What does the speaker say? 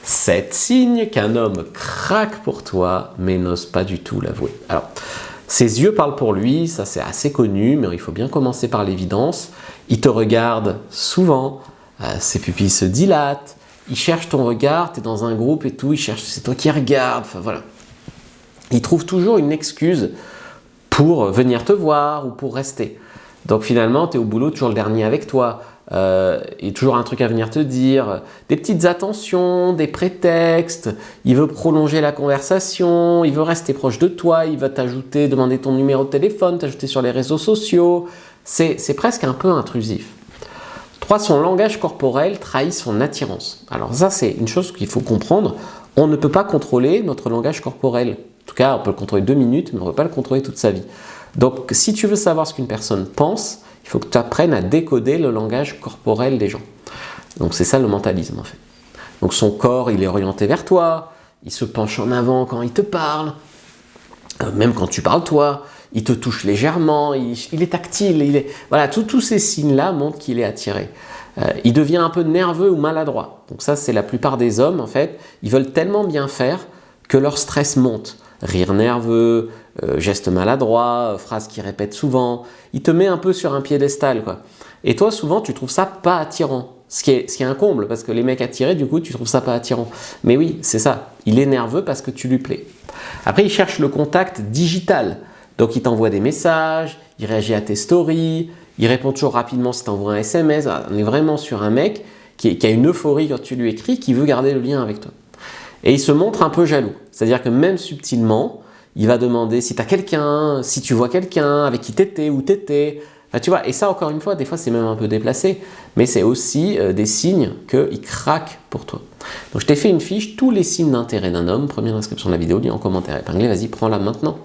7 signes qu'un homme craque pour toi, mais n'ose pas du tout l'avouer. Alors, ses yeux parlent pour lui, ça c'est assez connu, mais il faut bien commencer par l'évidence. Il te regarde souvent, ses pupilles se dilatent, il cherche ton regard, tu es dans un groupe et tout, il cherche, c'est toi qui regarde, enfin voilà. Il trouve toujours une excuse pour venir te voir ou pour rester. Donc finalement, tu es au boulot, toujours le dernier avec toi. Il y a toujours un truc à venir te dire, des petites attentions, des prétextes, il veut prolonger la conversation, il veut rester proche de toi, il va t'ajouter, demander ton numéro de téléphone, t'ajouter sur les réseaux sociaux, c'est presque un peu intrusif. 3. Son langage corporel trahit son attirance. Alors ça, c'est une chose qu'il faut comprendre, on ne peut pas contrôler notre langage corporel. En tout cas, on peut le contrôler 2 minutes, mais on ne peut pas le contrôler toute sa vie. Donc si tu veux savoir ce qu'une personne pense, il faut que tu apprennes à décoder le langage corporel des gens. Donc c'est ça le mentalisme en fait. Donc son corps, il est orienté vers toi, il se penche en avant quand il te parle, même quand tu parles toi, il te touche légèrement, il est tactile, voilà, tous ces signes-là montrent qu'il est attiré. Il devient un peu nerveux ou maladroit. Donc ça, c'est la plupart des hommes en fait, ils veulent tellement bien faire que leur stress monte. Rire nerveux, gestes maladroits, phrases qu'ils répètent souvent. Il te met un peu sur un piédestal, quoi. Et toi, souvent, tu trouves ça pas attirant. Ce qui est un comble, parce que les mecs attirés, du coup, tu trouves ça pas attirant. Mais oui, c'est ça. Il est nerveux parce que tu lui plais. Après, il cherche le contact digital. Donc, il t'envoie des messages, il réagit à tes stories, il répond toujours rapidement si tu envoies un SMS. On est vraiment sur un mec qui a une euphorie quand tu lui écris, qui veut garder le lien avec toi. Et il se montre un peu jaloux. C'est-à-dire que même subtilement, il va demander si tu as quelqu'un, si tu vois quelqu'un, avec qui t'étais, où t'étais. Enfin, tu vois, et ça, encore une fois, des fois, c'est même un peu déplacé, mais c'est aussi des signes qu'il craque pour toi. Donc, je t'ai fait une fiche, tous les signes d'intérêt d'un homme, première inscription de la vidéo, lien en commentaire épinglé, vas-y, prends-la maintenant.